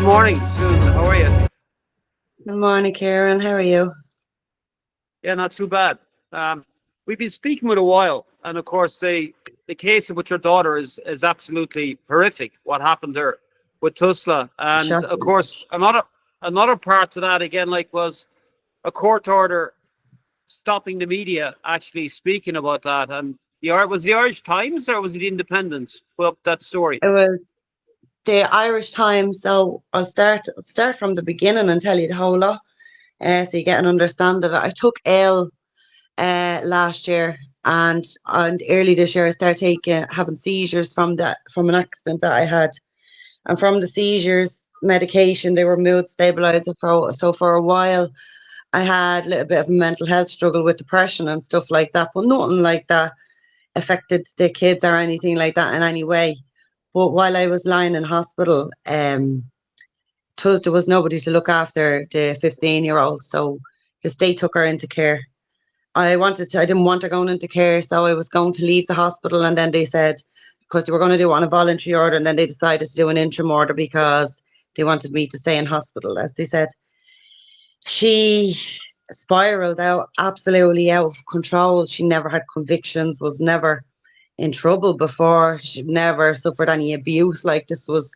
morning, Susan. How are you? Good morning, Keiran. How are you? Yeah, not too bad. Um, we've been speaking with a while, and of course, the case with your daughter is absolutely horrific. What happened there with Tusla, and of Shocking. course, another part to that again, like was a court order stopping the media actually speaking about that. And was the Irish Times or was it the Independent put up that story? It was the Irish Times, so I'll start from the beginning and tell you the whole lot, so you get an understanding of it. I took ill last year, and early this year I started having seizures from an accident that I had, and from the seizures medication they were mood stabilizer for a while. I had a little bit of a mental health struggle with depression and stuff like that, but nothing like that affected the kids or anything like that in any way. But while I was lying in hospital, there was nobody to look after the 15-year-old, so the state took her into care. I didn't want her going into care, so I was going to leave the hospital, and then they said, because they were going to do it on a voluntary order, and then they decided to do an interim order because they wanted me to stay in hospital, as they said. She spiraled out, absolutely out of control. She never had convictions, was never in trouble before. She never suffered any abuse. Like, this was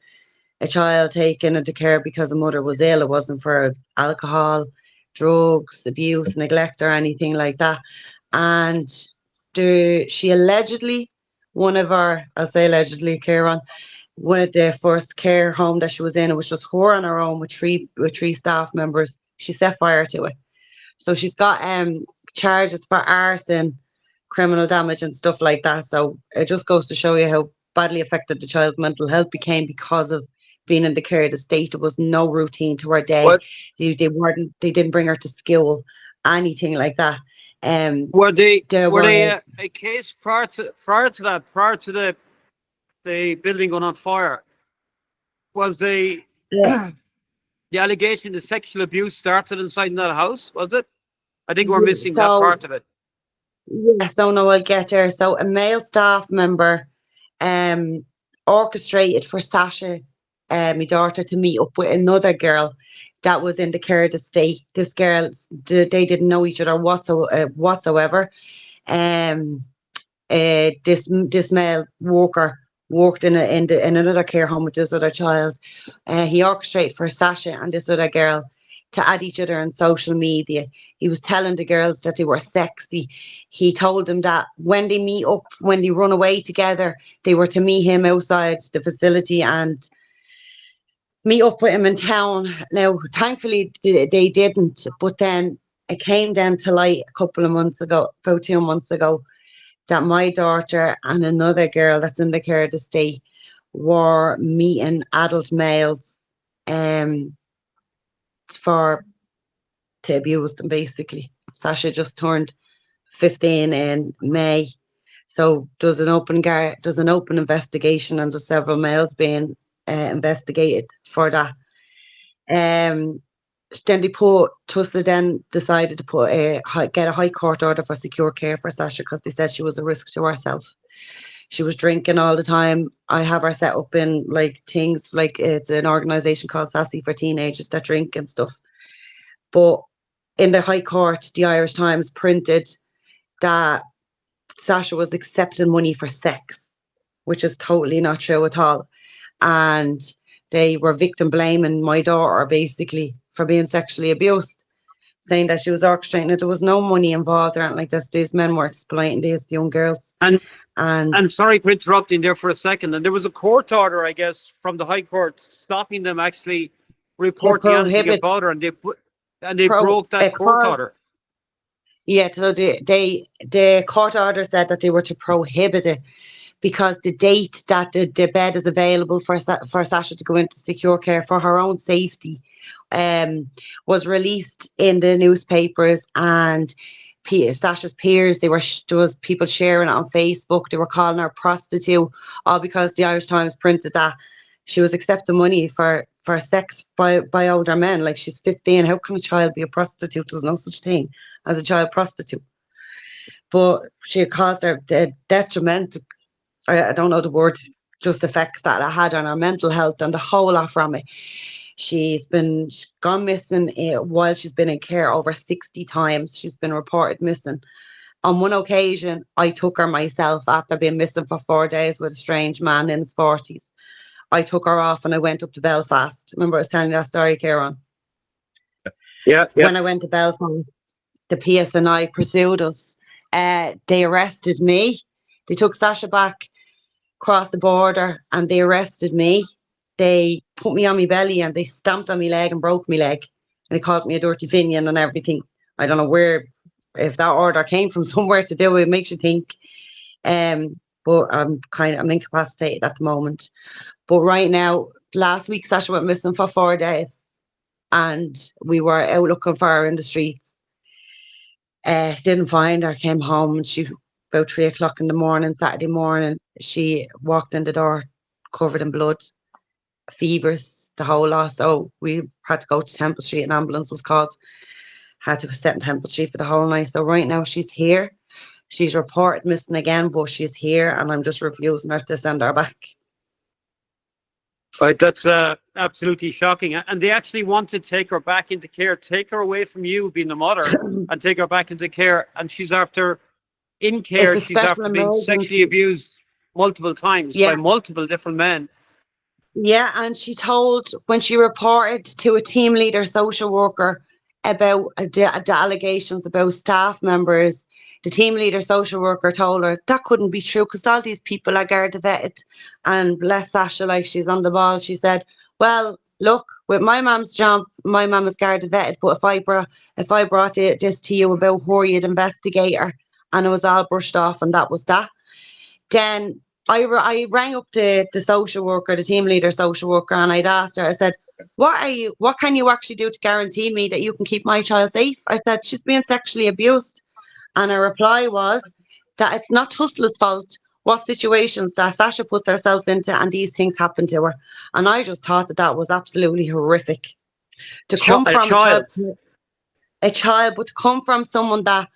a child taken into care because a mother was ill. It wasn't for alcohol, drugs, abuse, neglect, or anything like that. And she allegedly, I'll say allegedly, Keiran, one of the first care home that she was in, it was just her on her own with three staff members. She set fire to it. So she's got charges for arson, criminal damage, and stuff like that. So it just goes to show you how badly affected the child's mental health became because of being in the care of the state. There was no routine to her day. What They didn't bring her to school, anything like that. were they? There Were they was a case prior to the building going on fire? Was yeah. the allegation the sexual abuse started inside that house? Was it? I think we're missing that So part of it. yes, so no, I'll get there. So a male staff member um orchestrated for Sasha, my daughter, to meet up with another girl that was in the care of the state. This girl, they didn't know each other whatsoever. Um, this male worker worked in another care home with this other child. He orchestrated for Sasha and this other girl to add each other on social media. He was telling the girls that they were sexy. He told them that when they meet up, when they run away together, they were to meet him outside the facility and meet up with him in town. Now, thankfully, they didn't. But then it came down to light a couple of months ago, about 2 months ago, that my daughter and another girl that's in the care of the state were meeting adult males um for to abuse them, basically. Sasha just turned 15 in May. So there's an open investigation, and there's several males being investigated for that. Um then Tusla then decided to get a high court order for secure care for Sasha because they said she was a risk to herself. She was drinking all the time. I have her set up in like things like, it's an organization called Sassy for teenagers that drink and stuff. But in the High Court, the Irish Times printed that Sasha was accepting money for sex, which is totally not true at all. And they were victim blaming my daughter basically for being sexually abused, saying that she was orchestrating it. There was no money involved or anything like this. These men were exploiting these young girls. And And I'm sorry for interrupting there for a second. And there was a court order, I guess, from the High Court stopping them actually to reporting anything prohibit about her, and they broke that court cause, order. yeah, so the court order said that they were to prohibit it because the date that the bed is available for Sasha to go into secure care for her own safety um was released in the newspapers, and Sasha's peers, there was people sharing it on Facebook. They were calling her a prostitute, all because the Irish Times printed that she was accepting money for sex by older men. Like, she's 15. How can a child be a prostitute? There's no such thing as a child prostitute. But she caused her detriment. I don't know the word, just effects that it had on her mental health and the whole lot from it. She's gone missing while she's been in care over 60 times. She's been reported missing. On one occasion, I took her myself after being missing for 4 days with a strange man in his 40s. I took her off and I went up to Belfast. Remember I was telling you that story, Keiran? Yeah, yeah. When I went to Belfast, the PSNI pursued us. They arrested me. They took Sasha back across the border and they arrested me. They put me on my belly and they stamped on my leg and broke my leg. And they called me a dirty Finian and everything. I don't know where, if that order came from somewhere to do it, it makes you think. But I'm incapacitated at the moment. But right now, last week Sasha went missing for 4 days and we were out looking for her in the streets. Didn't find her, came home and she, about 3 o'clock in the morning, Saturday morning, she walked in the door covered in blood, fevers, the whole lot. So we had to go to Temple Street, an ambulance was called, had to sit in Temple Street for the whole night. So right now she's here. She's reported missing again, but she's here and I'm just refusing her to send her back. Right, that's absolutely shocking. And they actually want to take her back into care, take her away from you being the mother and take her back into care. And she's after, in care, she's after being sexually abused multiple times by multiple different men. Yeah, and she told, when she reported to a team leader social worker about the allegations about staff members, the team leader social worker told her that couldn't be true because all these people are Garda vetted. And bless Sasha, like she's on the ball, she said, well, look, with my mum's job, my mum is Garda vetted, but if I brought this to you about her, you'd investigate her, and it was all brushed off and that was that. Then I rang up the social worker, the team leader social worker, and I'd asked her, I said, what can you actually do to guarantee me that you can keep my child safe? I said, she's being sexually abused. And her reply was that it's not Tusla's fault what situations that Sasha puts herself into and these things happen to her. And I just thought that was absolutely horrific. To come from a child, but to come from someone that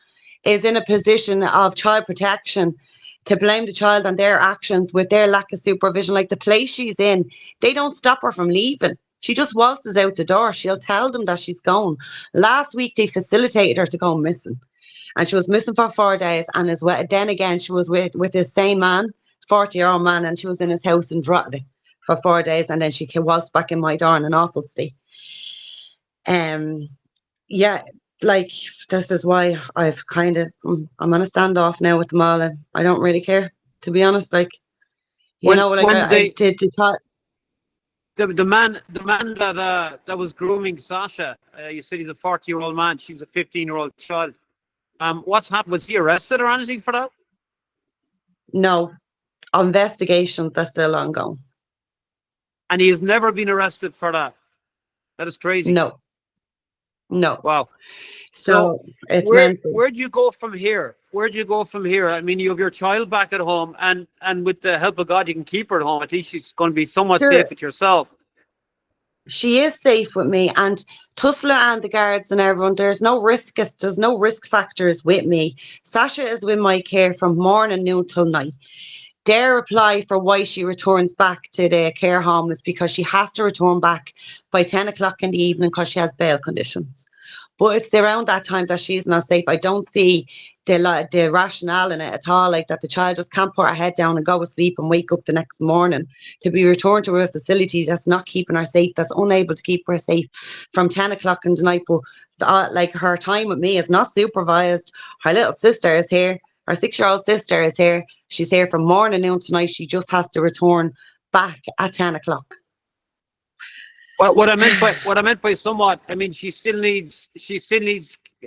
is in a position of child protection, to blame the child and their actions with their lack of supervision, like the place she's in, they don't stop her from leaving. She just waltzes out the door. She'll tell them that she's gone. Last week, they facilitated her to go missing. And she was missing for 4 days. And then again, she was with the same man, 40-year-old man, and she was in his house in Drogheda for 4 days. And then she waltzed back in my door in an awful state. Yeah, like, this is why I'm on a standoff now with them all, and I don't really care, to be honest. Like, the man that was grooming Sasha, you said he's a 40-year-old man, she's a 15-year-old child. What's happened? Was he arrested or anything for that? No, investigations are still ongoing. And he has never been arrested for that? That is crazy. No. Wow. So it's where'd you go from here? Where'd you go from here? I mean, you have your child back at home, and with the help of God, you can keep her at home. At least she's going to be somewhat safe with yourself. She is safe with me, and Tusla and the guards and everyone. There's no risk factors with me. Sasha is with my care from morning, noon till night. Their reply for why she returns back to the care home is because she has to return back by 10 o'clock in the evening because she has bail conditions. But it's around that time that she's not safe. I don't see the rationale in it at all, like that the child just can't put her head down and go to sleep and wake up the next morning to be returned to a facility that's not keeping her safe, that's unable to keep her safe from 10 o'clock in the night. But like, her time with me is not supervised. Her little sister is here. Her 6-year-old sister is here. She's here from morning, noon to night. She just has to return back at 10 o'clock. Well, what I meant by somewhat, I mean, she still needs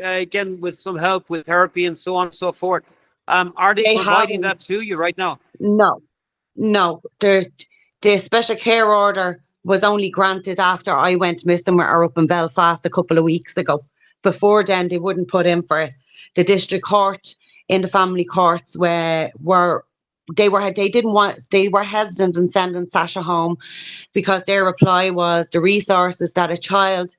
again, with some help with therapy and so on and so forth. Are they providing that to you right now? No. The special care order was only granted after I went missing with her up in Belfast a couple of weeks ago. Before then, they wouldn't put in for it. The district court in the family courts they were hesitant in sending Sasha home because their reply was the resources that a child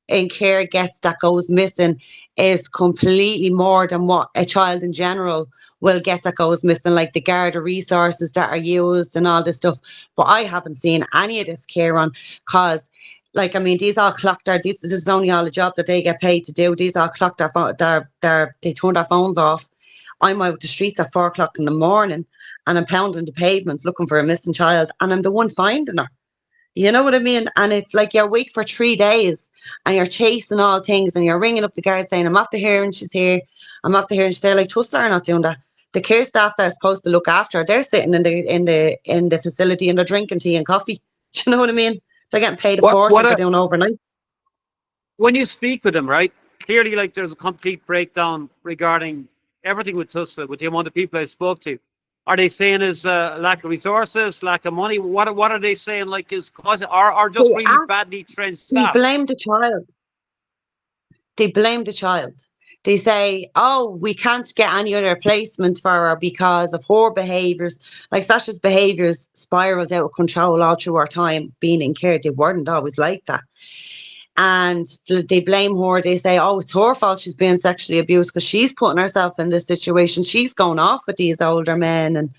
in care gets that goes missing is completely more than what a child in general will get that goes missing, like the Garda resources that are used and all this stuff. But I haven't seen any of this, Keiran, because like, I mean, these all clocked this is only all a job that they get paid to do. These all clocked their phone, they turn their phones off. I'm out the streets at 4 o'clock in the morning and I'm pounding the pavements looking for a missing child, and I'm the one finding her. You know what I mean? And it's like you're awake for 3 days and you're chasing all things and you're ringing up the guard saying, I'm after here and she's here. I'm after here and she's there. Like, Tusla are not doing that. The care staff that are supposed to look after her, they're sitting in the facility and they're drinking tea and coffee. Do you know what I mean? They're getting paid a fortune for doing overnights. When you speak with them, right? Clearly, like, there's a complete breakdown regarding everything with Tusla, with the amount of people I spoke to. Are they saying is lack of resources, lack of money? What are they saying? Like, is cause or just really badly trained They staff? blame the child. They blame the child. They say, oh, we can't get any other placement for her because of her behaviours. Like, Sasha's behaviours spiraled out of control all through our time being in care. They weren't always like that. And they blame her. They say, oh, it's her fault she's being sexually abused because she's putting herself in this situation. She's going off with these older men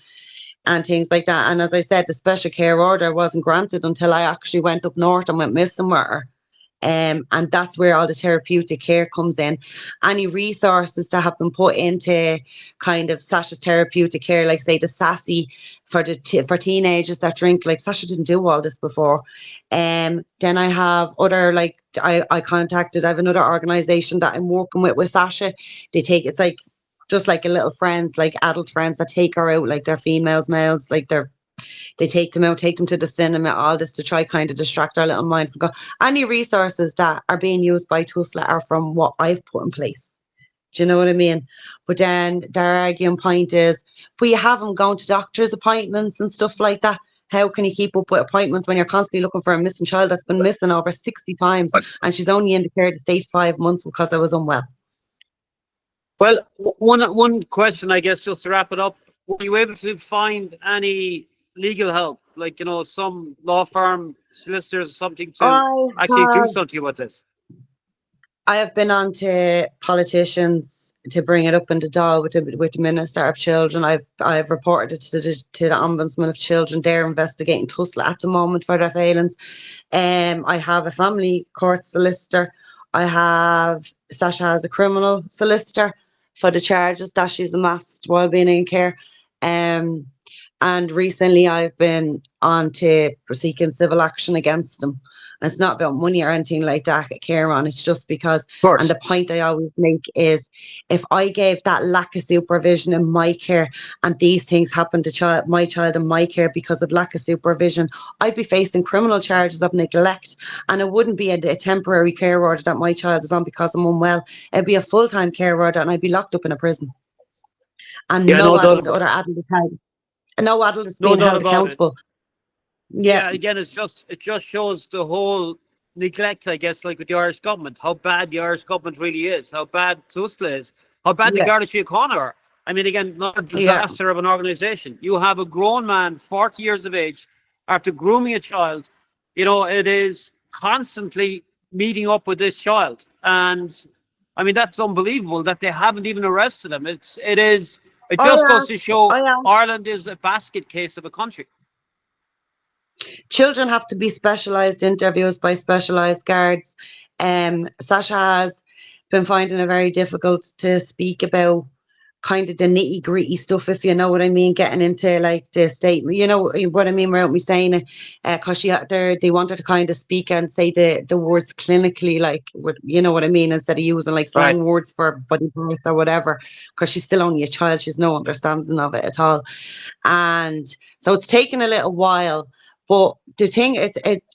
and things like that. And as I said, the special care order wasn't granted until I actually went up north and went missing with her. And that's where all the therapeutic care comes in. Any resources that have been put into kind of Sasha's therapeutic care, like say the Sassy for for teenagers that drink, like Sasha didn't do all this before. Then I have other, like I have another organisation that I'm working with Sasha. It's like just like a little friends, like adult friends that take her out, like they're females, males, like they take them out, take them to the cinema, all this to try kind of distract our little mind from any resources that are being used by Tusla are from what I've put in place. Do you know what I mean? But then their arguing point is, but you have them going to doctor's appointments and stuff like that. How can you keep up with appointments when you're constantly looking for a missing child that's been missing over 60 times and she's only in the care to stay 5 months because I was unwell? Well, one question, I guess, just to wrap it up: were you able to find any legal help, like, some law firm, solicitors, or something to actually do something about this? I have been on to politicians to bring it up in the Dáil with the Minister of Children. I've reported it to the Ombudsman of Children. They're investigating Tusla at the moment for their failings. I have a family court solicitor. Sasha has a criminal solicitor for the charges that she's amassed while being in care. And recently I've been on to seeking civil action against them. And it's not about money or anything like that at Keiran. It's just because, and the point I always make is, if I gave that lack of supervision in my care and these things happened to my child in my care because of lack of supervision, I'd be facing criminal charges of neglect. And it wouldn't be a temporary care order that my child is on because I'm unwell. It'd be a full-time care order and I'd be locked up in a prison. And no adult is being held accountable. Yeah, again, it just shows the whole neglect, I guess, like with the Irish government, how bad the Irish government really is, how bad Tusla is, how bad the Garda Síochána are. I mean, again, not a disaster of an organisation. You have a grown man, 40 years of age, after grooming a child. It is constantly meeting up with this child, and I mean, that's unbelievable that they haven't even arrested him. It just goes to show Ireland is a basket case of a country. Children have to be specialised interviews by specialised guards. Sasha has been finding it very difficult to speak about kind of the nitty gritty stuff, if you know what I mean, getting into like the statement, you know what I mean, without me saying it, because they want her to kind of speak and say the words clinically, like, you know what I mean, instead of using like slang words for body parts or whatever, because she's still only a child, she's no understanding of it at all. And so it's taken a little while. But the thing,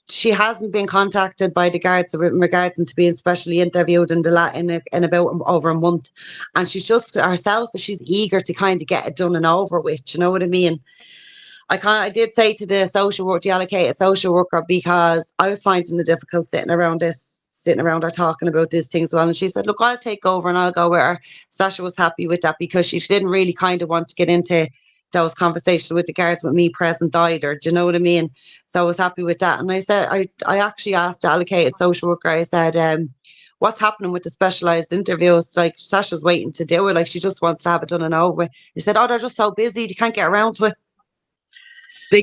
she hasn't been contacted by the guards in regards to being specially interviewed in about over a month, and she's just herself. She's eager to kind of get it done and over with. You know what I mean? I did say to the allocated social worker, because I was finding it difficult sitting around her talking about these things well, and she said, "Look, I'll take over and I'll go with her." Sasha was happy with that because she didn't really kind of want to get into those conversations with the guards with me present either. Do you know what I mean? So I was happy with that. And I said, I actually asked the allocated social worker, I said, what's happening with the specialised interviews? Like, Sasha's waiting to do it. Like, she just wants to have it done and over with. He said, oh, they're just so busy, they can't get around to it.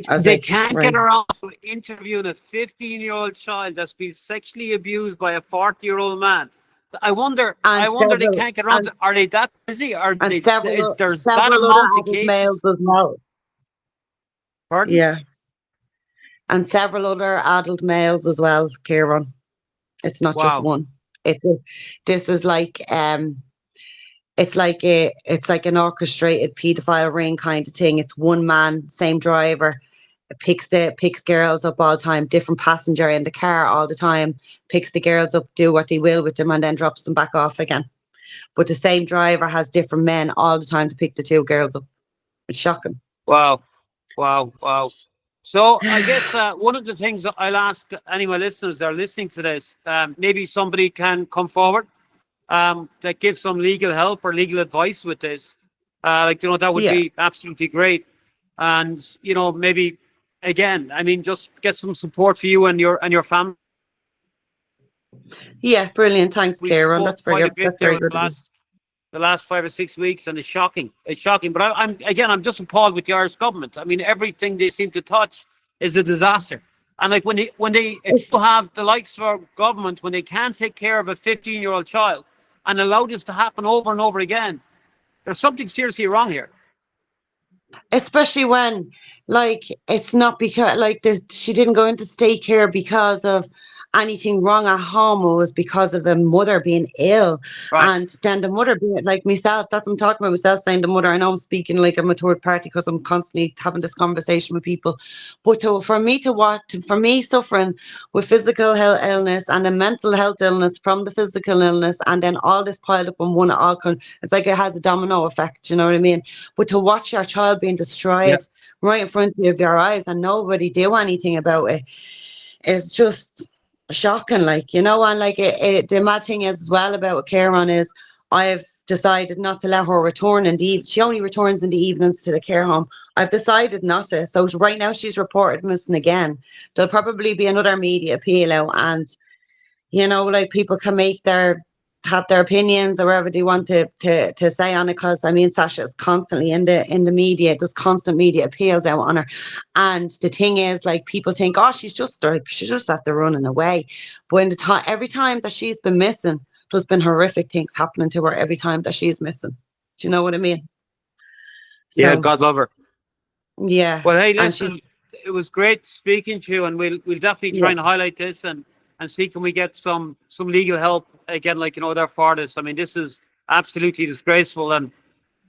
was They like, can't get right. around to interviewing a 15-year-old child that's been sexually abused by a 40-year-old man. And I wonder they several can't get around to, are they that busy? and Is several there's that several other amount of adult males cases? as well. Pardon? Yeah, and several other adult males as well, Keiran. It's not just Wow. one. It this is like it's like an orchestrated pedophile ring kind of thing. It's one man, same driver, picks girls up all the time, different passenger in the car all the time, picks the girls up, do what they will with them, and then drops them back off again. But the same driver has different men all the time to pick the two girls up. It's shocking. Wow. Wow. Wow. So I guess one of the things that I'll ask any of my listeners that are listening to this, maybe somebody can come forward that gives some legal help or legal advice with this. That would Yeah, be absolutely great. And, maybe again, I mean, just get some support for you and your family. yeah, brilliant. Thanks, We've Kieran. spoke quite a bit That's there very with good of you. the last 5 or 6 weeks, and it's shocking. It's shocking. But I'm just appalled with the Irish government. I mean, everything they seem to touch is a disaster. And like if you have the likes of our government, when they can't take care of a 15-year-old child and allow this to happen over and over again, there's something seriously wrong here. Especially when, like, it's not because, like, she didn't go into state care because of anything wrong at home. It was because of the mother being ill. Right. And then the mother being, like myself, that's what I'm talking about myself, saying the mother. I know I'm speaking like I'm a third party because I'm constantly having this conversation with people. But for me suffering with physical health illness and a mental health illness from the physical illness, and then all this piled up on one, it's like it has a domino effect, you know what I mean? But to watch your child being Yeah. destroyed right in front of your eyes and nobody do anything about it, it's just shocking, like, and like the mad thing is as well about Keiran is I've decided not to let her return in the she only returns in the evenings to the care home. I've decided not to. So right now she's reported missing again. There'll probably be another media appeal out, and like people can have their opinions or whatever they want to say on it, because I mean Sasha is constantly in the media, does constant media appeals out on her. And the thing is, like, people think, oh, she's just after running away. But every time that she's been missing, there's been horrific things happening to her every time that she's missing. Do you know what I mean? Yeah. So God love her. yeah. Well, hey, And she's listen, it was great speaking to you, and we'll definitely try yeah, and highlight this and see can we get some legal help again, like there for this. I mean, this is absolutely disgraceful, and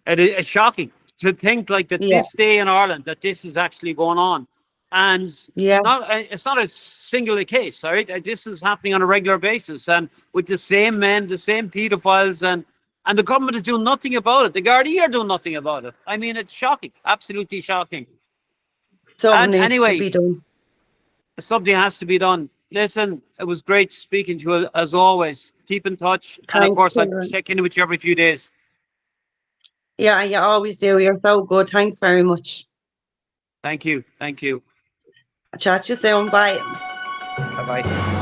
it's shocking to think like that yeah, this day in Ireland that this is actually going on, and yeah. not it's not a singular case. All right, this is happening on a regular basis, and with the same men, the same pedophiles, and the government is doing nothing about it. The Gardaí are doing nothing about it. I mean, it's shocking, absolutely shocking. Something And needs to anyway, be done. something has to be done. Listen, it was great speaking to you as always. Keep in touch, and of Thanks, course, I Kieran. check in with you every few days. Yeah, you always do. You're so good. Thanks very much. Thank you, thank you. Chat to you soon. Bye. Bye bye.